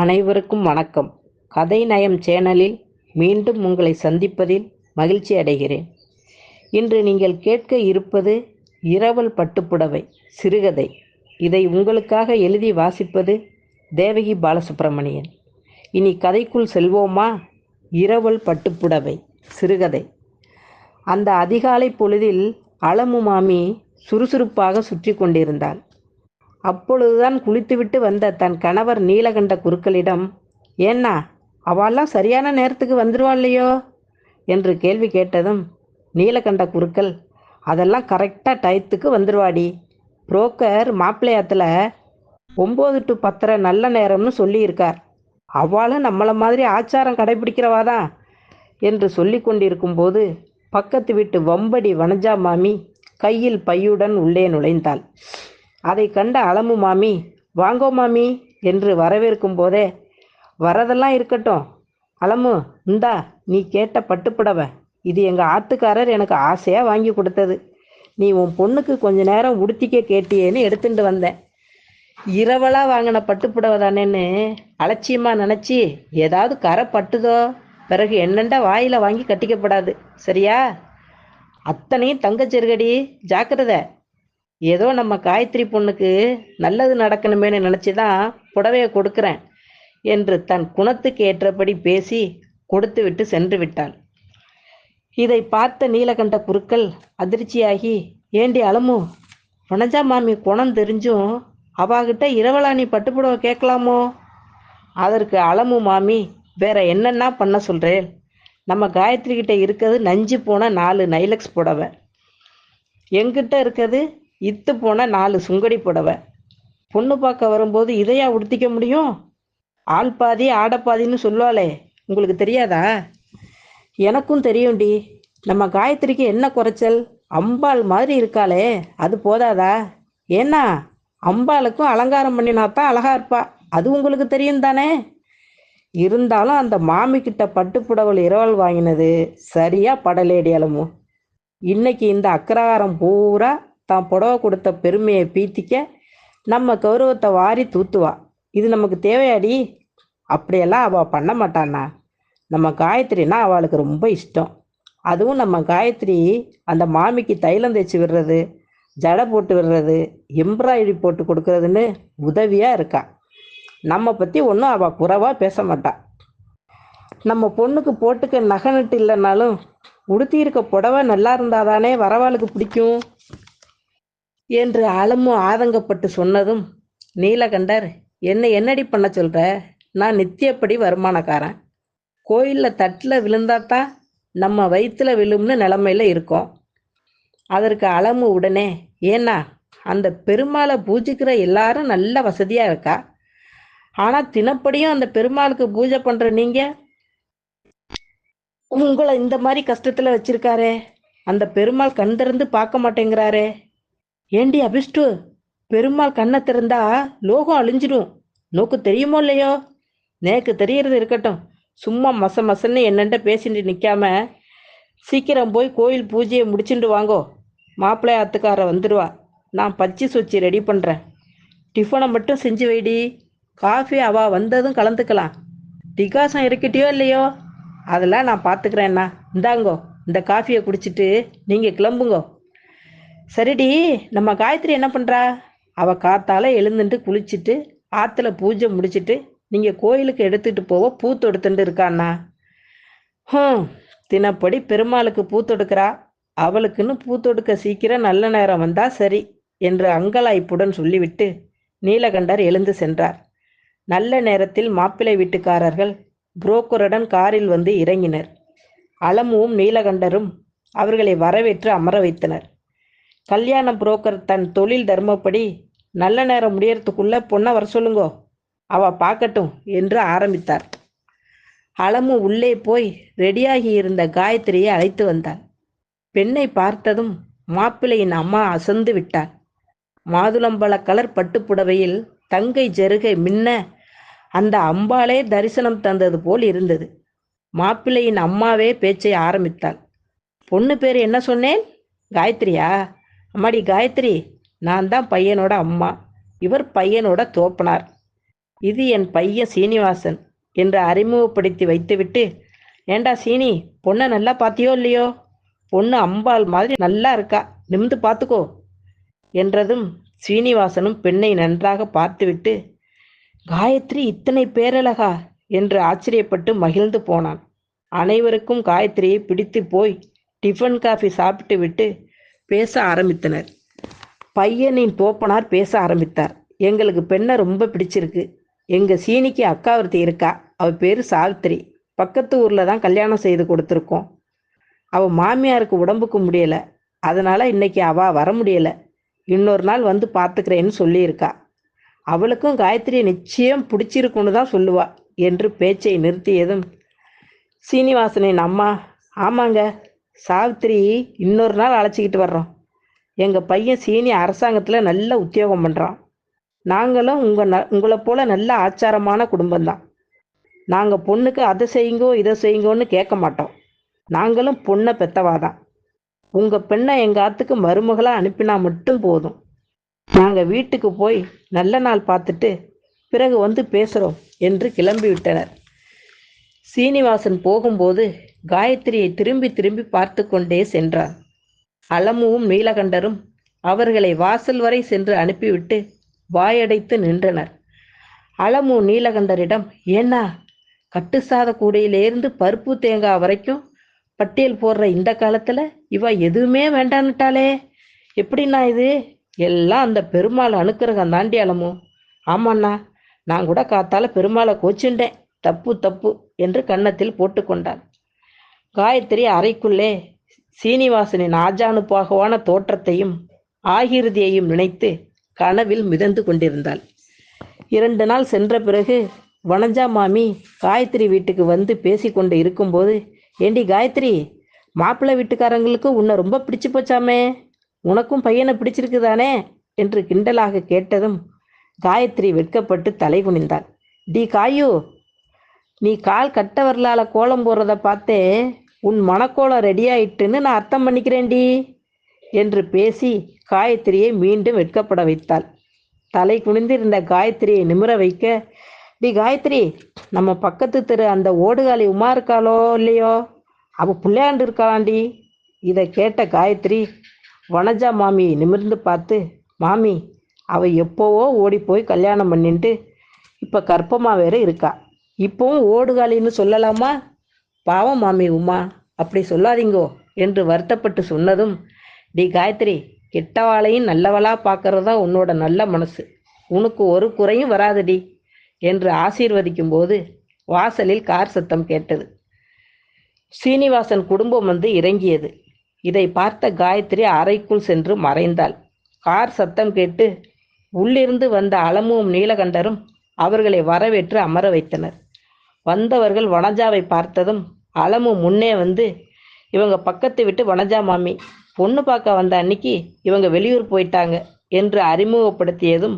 அனைவருக்கும் வணக்கம். கதை நயம் சேனலில் மீண்டும் உங்களை சந்திப்பதில் மகிழ்ச்சி அடைகிறேன். இன்று நீங்கள் கேட்க இருப்பது இரவல் பட்டுப்புடவை சிறுகதை. இதை உங்களுக்காக எழுதி வாசிப்பது தேவகி பாலசுப்ரமணியன். இனி கதைக்குள் செல்வோமா? இரவல் பட்டுப்புடவை சிறுகதை. அந்த அதிகாலை பொழுதில் அலமு மாமி சுறுசுறுப்பாக சுற்றி கொண்டிருந்தாள். அப்பொழுதுதான் குளித்துவிட்டு வந்த தன் கணவர் நீலகண்ட குருக்களிடம், ஏன்னா அவெல்லாம் சரியான நேரத்துக்கு வந்துடுவாள்லையோ என்று கேள்வி கேட்டதும், நீலகண்ட குருக்கள், அதெல்லாம் கரெக்டாக டயத்துக்கு வந்துடுவாடி. புரோக்கர் மாப்பிள்ளையாத்தில் 9 to 10 நல்ல நேரம்னு சொல்லியிருக்கார். அவளும் நம்மளை மாதிரி ஆச்சாரம் கடைபிடிக்கிறவாதான் என்று சொல்லி கொண்டிருக்கும்போது பக்கத்து வீட்டு வம்படி வனஜா மாமி கையில் பையுடன் உள்ளே நுழைந்தாள். அதை கண்ட அலமு மாமி, வாங்கோ மாமி என்று வரவேற்கும் போதே, வரதெல்லாம் இருக்கட்டும் அலமு, இந்தா நீ கேட்ட பட்டுப்புடவை. இது எங்கள் ஆத்துக்காரர் எனக்கு ஆசையாக வாங்கி கொடுத்தது. நீ உன் பொண்ணுக்கு கொஞ்ச நேரம் உடுத்திக்க கேட்டியேன்னு எடுத்துட்டு வந்தேன். இரவலாக வாங்கின பட்டுப்புடவை தானேன்னு அலட்சியமாக நினச்சி ஏதாவது கரை பட்டுதோ பிறகு என்னண்டா வாயில் வாங்கி கட்டிக்கப்படாது, சரியா? அத்தனையும் தங்கச்செருகடி, ஜாக்கிரதை. ஏதோ நம்ம காயத்ரி பொண்ணுக்கு நல்லது நடக்கணுமேனு நினச்சி தான் புடவையை கொடுக்குறேன் என்று தன் குணத்துக்கு ஏற்றபடி பேசி கொடுத்து விட்டு சென்று விட்டாள். இதை பார்த்த நீலகண்ட குருக்கள் அதிர்ச்சியாகி, ஏண்டி அலமு, வனஜா மாமி குணம் தெரிஞ்சும் அவாகிட்ட இரவலாணி பட்டுப்புடவை கேட்கலாமோ? அதற்கு அலமு மாமி, வேற என்னென்னா பண்ண சொல்கிறேன்? நம்ம காயத்ரி கிட்ட இருக்கிறது நஞ்சு போன 4 நைலக்ஸ் புடவை, எங்கிட்ட இருக்கிறது இத்து போன 4 சுங்கடி புடவை. பொண்ணு பார்க்க வரும்போது இதையா உடுத்திக்க முடியும்? ஆள் பாதி ஆடப்பாதின்னு சொல்லுவாளே, உங்களுக்கு தெரியாதா? எனக்கும் தெரியும்டி. நம்ம காயத்ரிக்கு என்ன குறைச்சல்? அம்பாள் மாதிரி இருக்காளே, அது போதாதா? ஏன்னா அம்பாளுக்கும் அலங்காரம் பண்ணினாத்தான் அழகா இருப்பா, அது உங்களுக்கு தெரியும் தானே? இருந்தாலும் அந்த மாமி கிட்ட பட்டுப்புடவள் இரவல் வாங்கினது சரியா படலேடி அலமு. இன்னைக்கு இந்த அக்கராகாரம் பூரா தான் புடவை கொடுத்த பெருமையை பீத்திக்க நம்ம கௌரவத்தை வாரி தூத்துவா. இது நமக்கு தேவையாடி? அப்படியெல்லாம் அவள் பண்ண மாட்டானா? நம்ம காயத்ரினா அவளுக்கு ரொம்ப இஷ்டம். அதுவும் நம்ம காயத்ரி அந்த மாமிக்கு தைலம் தேய்ச்சி விடுறது, ஜடை போட்டு விடுறது, எம்ப்ராய்டரி போட்டு கொடுக்கறதுன்னு உதவியாக இருக்கா. நம்ம பற்றி ஒன்றும் அவள் குறைவாக பேச மாட்டா. நம்ம பொண்ணுக்கு போட்டுக்க நகை நட்டு இல்லைனாலும் உடுத்தியிருக்க புடவை நல்லா இருந்தாதானே வரவாளுக்கு பிடிக்கும் என்று அலமு ஆதங்கப்பட்டு சொன்னதும், நீலகண்டர், என்னடி பண்ண சொல்கிற? நான் நித்தியப்படி வருமானக்காரன். கோயிலில் தட்டில் விழுந்தாத்தான் நம்ம வயிற்றில் விழும்னு நிலமையில் இருக்கோம். அதற்கு அலமு உடனே, ஏன்னா அந்த பெருமாளை பூஜிக்கிற எல்லாரும் நல்ல வசதியாக இருக்கா. ஆனால் தினப்படியும் அந்த பெருமாளுக்கு பூஜை பண்ணுற நீங்கள் உங்களை இந்த மாதிரி கஷ்டத்தில் வச்சிருக்காரே, அந்த பெருமாள் கண் திறந்து பார்க்க மாட்டேங்கிறாரே. ஏண்டி அபிஷ்டு, பெருமாள் கண்ணை திறந்தா லோகம் அழிஞ்சிடும், நோக்கு தெரியுமோ இல்லையோ? நேக்கு தெரியறது இருக்கட்டும், சும்மா மசன்னு என்னண்ட பேசிட்டு நிற்காம சீக்கிரம் போய் கோயில் பூஜையை முடிச்சுட்டு வாங்கோ. மாப்பிள்ளை ஆத்துக்கார வந்துடுவா. நான் பச்சி சொச்சி ரெடி பண்ணுறேன். டிஃபனை மட்டும் செஞ்சு வைடி. காஃபி அவள் வந்ததும் கலந்துக்கலாம். டிகாசம் இருக்கட்டியோ இல்லையோ அதெல்லாம் நான் பார்த்துக்கிறேன்னா. இந்தாங்கோ, இந்த காஃபியை குடிச்சிட்டு நீங்கள் கிளம்புங்கோ. சரிடி, நம்ம காயத்ரி என்ன பண்ணுறா? அவள் காத்தால எழுந்துட்டு குளிச்சுட்டு ஆற்றுல பூஜை முடிச்சுட்டு நீங்கள் கோயிலுக்கு எடுத்துகிட்டு போக பூ தொடுத்துட்டு இருக்காண்ணா. தினப்படி பெருமாளுக்கு பூ தொடுக்கிறா. அவளுக்குன்னு பூ தொடுக்க சீக்கிரம் நல்ல நேரம் வந்தா சரி என்று அங்கலாய்ப்புடன் சொல்லிவிட்டு நீலகண்டர் எழுந்து சென்றார். நல்ல நேரத்தில் மாப்பிள்ளை வீட்டுக்காரர்கள் புரோக்கருடன் காரில் வந்து இறங்கினர். அலமுவும் நீலகண்டரும் அவர்களை வரவேற்று அமர வைத்தனர். கல்யாண புரோக்கர் தன் தொழில் தர்மப்படி, நல்ல நேரம் முடியறதுக்குள்ள பொண்ணை வர சொல்லுங்கோ, அவ பார்க்கட்டும் என்று ஆரம்பித்தார். அலமு உள்ளே போய் ரெடியாகி இருந்த காயத்ரியை அழைத்து வந்தாள். பெண்ணை பார்த்ததும் மாப்பிள்ளையின் அம்மா அசந்து விட்டாள். மாதுளம்பழ கலர் பட்டுப்புடவையில் தங்கை ஜருகை மின்ன அந்த அம்பாளே தரிசனம் தந்தது போல் இருந்தது. மாப்பிள்ளையின் அம்மாவே பேச்சை ஆரம்பித்தாள். பொண்ணு பேர் என்ன சொன்னேன்? காயத்ரியா? அம்மாடி காயத்ரி, நான் தான் பையனோட அம்மா, இவர் பையனோட தோப்பனார். இது என் பையன் சீனிவாசன் என்று அறிமுகப்படுத்தி வைத்துவிட்டு, ஏண்டா சீனி, பொண்ணை நல்லா பார்த்தியோ இல்லையோ? பொண்ணு அம்பாள் மாதிரி நல்லா இருக்கா, நிமிந்து பார்த்துக்கோ என்றதும் சீனிவாசனும் பெண்ணை நன்றாக பார்த்துவிட்டு, காயத்ரி இத்தனை பேரழகா என்று ஆச்சரியப்பட்டு மகிழ்ந்து போனான். அனைவருக்கும் காயத்ரியை பிடித்து போய் டிஃபன் காஃபி சாப்பிட்டு விட்டு பேச ஆரம்பித்தனர். பையனின் தோப்பனார் பேச ஆரம்பித்தார். எங்களுக்கு பெண்ணை ரொம்ப பிடிச்சிருக்கு. எங்கள் சீனிக்கு அக்கா ஒருத்தி இருக்கா. அவள் பேர் சாவித்திரி. பக்கத்து ஊரில் தான் கல்யாணம் செய்து கொடுத்துருக்கோம். அவள் மாமியாருக்கு உடம்புக்கு முடியலை. அதனால் இன்னைக்கு அவள் வர முடியலை. இன்னொரு நாள் வந்து பார்த்துக்கிறேன்னு சொல்லியிருக்கா. அவளுக்கும் காயத்ரியை நிச்சயம் பிடிச்சிருக்குன்னு தான் சொல்லுவா என்று பேச்சை நிறுத்தியதும் சீனிவாசனின் அம்மா, ஆமாங்க, சாவித்திரி இன்னொரு நாள் அழைச்சிக்கிட்டு வர்றோம். எங்கள் பையன் சீனி அரசாங்கத்தில் நல்ல உத்தியோகம் பண்ணுறான். நாங்களும் உங்களை போல நல்ல ஆச்சாரமான குடும்பம்தான். நாங்கள் பொண்ணுக்கு அதை செய்யுங்கோ இதை செய்யுங்கோன்னு கேட்க மாட்டோம். நாங்களும் பொண்ணை பெத்தவாதான். உங்கள் பெண்ணை எங்கள் ஆத்துக்கு மருமகளாக அனுப்பினா மட்டும் போதும். நாங்கள் வீட்டுக்கு போய் நல்ல நாள் பார்த்துட்டு பிறகு வந்து பேசுகிறோம் என்று கிளம்பிவிட்டனர். சீனிவாசன் போகும்போது காயத்ரியை திரும்பி திரும்பி பார்த்து கொண்டே சென்றார். அலமுவும் நீலகண்டரும் அவர்களை வாசல் வரை சென்று அனுப்பிவிட்டு வாயடைத்து நின்றனர். அலமு நீலகண்டரிடம், ஏன்னா கட்டுசாத கூடையிலேருந்து பருப்பு தேங்காய் வரைக்கும் பட்டியல் போடுற இந்த காலத்தில் இவ எதுவுமே வேண்டான்னுட்டாலே, எப்படின்னா இது எல்லாம் அந்த பெருமாள் அனுக்கிரகம் தாண்டி அலமு. ஆமாண்ணா, நான் கூட காத்தால பெருமாளை கோச்சுண்டேன். தப்பு தப்பு என்று கன்னத்தில் போட்டுக்கொண்டான். காயத்ரி அறைக்குள்ளே சீனிவாசனின் ஆஜானுபாகவான தோற்றத்தையும் ஆகிருதியையும் நினைத்து கனவில் மிதந்து கொண்டிருந்தாள். 2 நாள் சென்ற பிறகு வனஜா மாமி காயத்ரி வீட்டுக்கு வந்து பேசிக்கொண்டு இருக்கும்போது, ஏண்டி காயத்ரி, மாப்பிள்ளை வீட்டுக்காரங்களுக்கு உன்னை ரொம்ப பிடிச்சு போச்சாமே, உனக்கும் பையனை பிடிச்சிருக்குதானே என்று கிண்டலாக கேட்டதும் காயத்ரி வெட்கப்பட்டு தலை குனிந்தாள். டி காயு, நீ கால் கட்ட வரலால கோலம் போடுறத பார்த்தே உன் மனக்கோலம் ரெடியாயிட்டுன்னு நான் அர்த்தம் பண்ணிக்கிறேன்டி என்று பேசி காயத்ரியை மீண்டும் வெட்கப்பட வைத்தாள். தலை குனிந்திருந்த காயத்ரியை நிமிர வைக்க, டி காயத்ரி, நம்ம பக்கத்து தெரு அந்த ஓடுகாலி உமா இருக்காளோ இல்லையோ, அவள் பிள்ளையாண்டு இருக்காளாண்டி. இதை கேட்ட காயத்ரி வனஜா மாமியை நிமிர்ந்து பார்த்து, மாமி, அவள் எப்போவோ ஓடி போய் கல்யாணம் பண்ணிட்டு இப்போ கர்ப்பமாக வேற இருக்கா. இப்போவும் ஓடுகாலின்னு சொல்லலாமா? பாவம் மாமி உமா, அப்படி சொல்லாதீங்கோ என்று வருத்தப்பட்டு சொன்னதும், டி காயத்ரி, கெட்டவாளையும் நல்லவளா பார்க்கறதா உன்னோட நல்ல மனசு. உனக்கு ஒரு குறையும் வராதுடி என்று ஆசீர்வதிக்கும் போது வாசலில் கார் சத்தம் கேட்டது. சீனிவாசன் குடும்பம் வந்து இறங்கியது. இதை பார்த்த காயத்ரி அறைக்குள் சென்று மறைந்தாள். கார் சத்தம் கேட்டு உள்ளிருந்து வந்த அலமும் நீலகண்டரும் அவர்களை வரவேற்று அமர வைத்தனர். வந்தவர்கள் வனஜாவை பார்த்ததும் அலமு முன்னே வந்து, இவங்க பக்கத்து விட்டு வனஜா மாமி, பொண்ணு பார்க்க வந்த அன்னைக்கு இவங்க வெளியூர் போயிட்டாங்க என்று அறிமுகப்படுத்தியதும்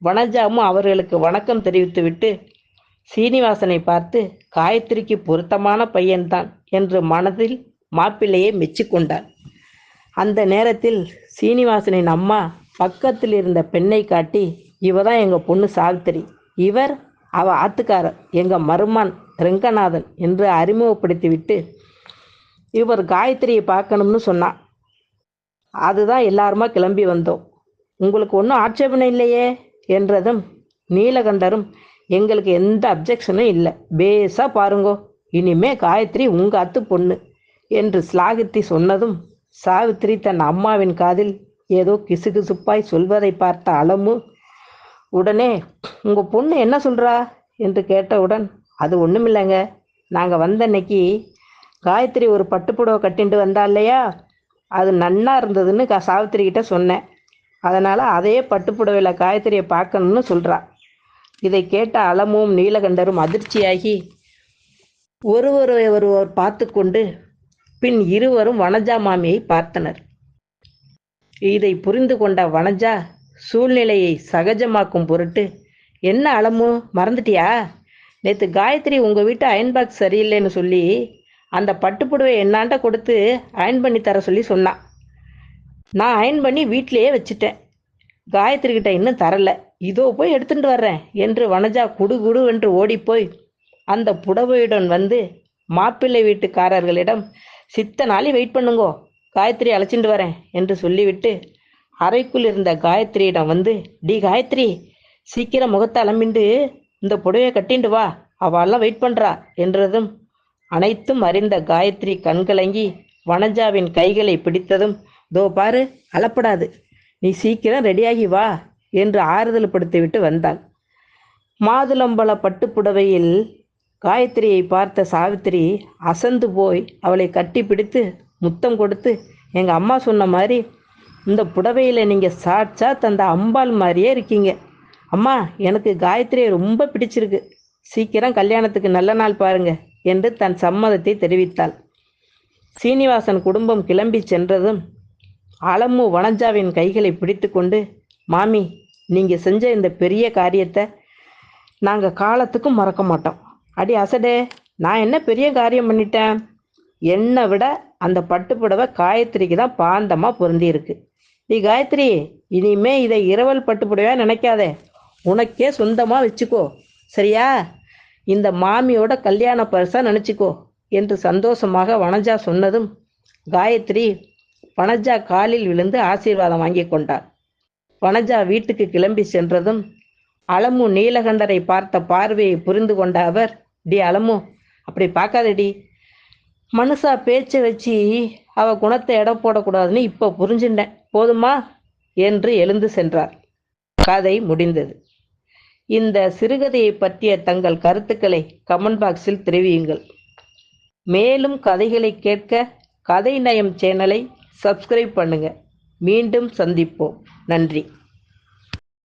வனஜாவும் அவர்களுக்கு வணக்கம் தெரிவித்துவிட்டு சீனிவாசனை பார்த்து, காயத்ரிக்கு பொருத்தமான பையன்தான் என்று மனதில் மாப்பிள்ளையை மெச்சிக்கொண்டார். அந்த நேரத்தில் சீனிவாசனின் அம்மா பக்கத்தில் இருந்த பெண்ணை காட்டி, இவ தான் எங்கள் பொண்ணு சாவித்திரி, இவர் அவ ஆத்துக்காரர் எங்கள் மருமான் ரெங்கநாதன் என்று அறிமுகப்படுத்திவிட்டு, இவர் காயத்ரியை பார்க்கணும்னு சொன்னான். அதுதான் எல்லாருமா கிளம்பி வந்தோம். உங்களுக்கு ஒன்றும் ஆட்சேபனை இல்லையே என்றதும் நீலகண்டரும், எங்களுக்கு எந்த அப்ஜெக்ஷனும் இல்லை, பேஸா பாருங்கோ, இனிமே காயத்ரி உங்கள் அத்து பொண்ணு என்று ஸ்லாகித்தி சொன்னதும் சாவித்திரி தன் அம்மாவின் காதில் ஏதோ கிசுகிசுப்பாய் சொல்வதை பார்த்த அலமு உடனே, உங்கள் பொண்ணு என்ன சொல்கிறா என்று கேட்டவுடன், அது ஒன்றுமில்லைங்க, நாங்கள் வந்த அன்னைக்கு காயத்ரி ஒரு பட்டுப்புடவை கட்டிட்டு வந்தா இல்லையா, அது நன்னா இருந்ததுன்னு சாவித்திரி கிட்ட சொன்னேன். அதனால் அதே பட்டுப்புடவையில் காயத்ரியை பார்க்கணும்னு சொல்கிறா. இதை கேட்ட அலமும் நீலகண்டரும் அதிர்ச்சியாகி ஒருவர் பார்த்து கொண்டு பின் இருவரும் வனஜா மாமியை பார்த்தனர். இதை புரிந்து கொண்ட வனஜா சூழ்நிலையை சகஜமாக்கும் பொருட்டு, என்ன அலமு, மறந்துட்டியா? நேற்று காயத்ரி உங்கள் வீட்டு அயன் பாக்ஸ் சரியில்லைன்னு சொல்லி அந்த பட்டுப்புடவை என்னாண்ட கொடுத்து அயன் பண்ணி தர சொல்லி சொன்னான். நான் அயன் பண்ணி வீட்டிலையே வச்சுட்டேன். காயத்ரி கிட்ட இன்னும் தரலை. இதோ போய் எடுத்துட்டு வர்றேன் என்று வனஜா குடு என்று ஓடிப்போய் அந்த புடவையுடன் வந்து மாப்பிள்ளை வீட்டுக்காரர்களிடம் சித்த நாளி வெயிட் பண்ணுங்கோ, காயத்ரி அழைச்சிட்டு வரேன் என்று சொல்லிவிட்டு அறைக்குள் இருந்த காயத்ரியிடம் வந்து, டி காயத்ரி, சீக்கிரம் முகத்தை அலம்பிண்டு இந்த புடவையை கட்டிண்டு வா, அவெல்லாம் வெயிட் பண்ணுறா என்றதும் அனைத்தும் அறிந்த காயத்ரி கண்கலங்கி வனஜாவின் கைகளை பிடித்ததும், தோ பாரு, அலப்படாது, நீ சீக்கிரம் ரெடியாகி வா என்று ஆறுதல் படுத்திவிட்டு வந்தாள். மாதுளம்பழ பட்டுப்புடவையில் காயத்ரியை பார்த்த சாவித்திரி அசந்து போய் அவளை கட்டி பிடித்து முத்தம் கொடுத்து, எங்கள் அம்மா சொன்ன மாதிரி இந்த புடவையில் நீங்கள் சாட்சாத் அந்த அம்பாள் மாதிரியே இருக்கீங்க. அம்மா, எனக்கு காயத்ரியை ரொம்ப பிடிச்சிருக்கு, சீக்கிரம் கல்யாணத்துக்கு நல்ல நாள் பாருங்க என்று தன் சம்மதத்தை தெரிவித்தாள். சீனிவாசன் குடும்பம் கிளம்பி சென்றதும் அலமு வனஜாவின் கைகளை பிடித்து கொண்டு, மாமி, நீங்கள் செஞ்ச இந்த பெரிய காரியத்தை நாங்கள் காலத்துக்கும் மறக்க மாட்டோம். அடி அசடே, நான் என்ன பெரிய காரியம் பண்ணிட்டேன்? என்னை விட அந்த பட்டுப்புடவை காயத்ரிக்கு தான் பாந்தமாக பொருந்தி இருக்கு. நீ காயத்ரி, இனிமே இதை இரவல் பட்டுப்புடவையா நினைக்காதே, உனக்கே சொந்தமாக வச்சுக்கோ, சரியா? இந்த மாமியோட கல்யாண பரிசா நினச்சிக்கோ என்று சந்தோஷமாக வனஜா சொன்னதும் காயத்ரி வனஜா காலில் விழுந்து ஆசீர்வாதம் வாங்கி கொண்டார். வனஜா வீட்டுக்கு கிளம்பி சென்றதும் அலமு நீலகண்டரை பார்த்த பார்வையை புரிந்து கொண்ட அவர், டி அலமு, அப்படி பார்க்காதடி, மனுஷா பேச்சை வச்சு அவ குணத்தை எடை போடக்கூடாதுன்னு இப்போ புரிஞ்சுட்டேன், போதுமா என்று எழுந்து சென்றார். கதை முடிந்தது. இந்த சிறுகதையை பற்றிய தங்கள் கருத்துக்களை கமெண்ட் பாக்ஸில் தெரிவியுங்கள். மேலும் கதைகளை கேட்க கதை நயம் சேனலை சப்ஸ்கிரைப் பண்ணுங்க. மீண்டும் சந்திப்போம். நன்றி.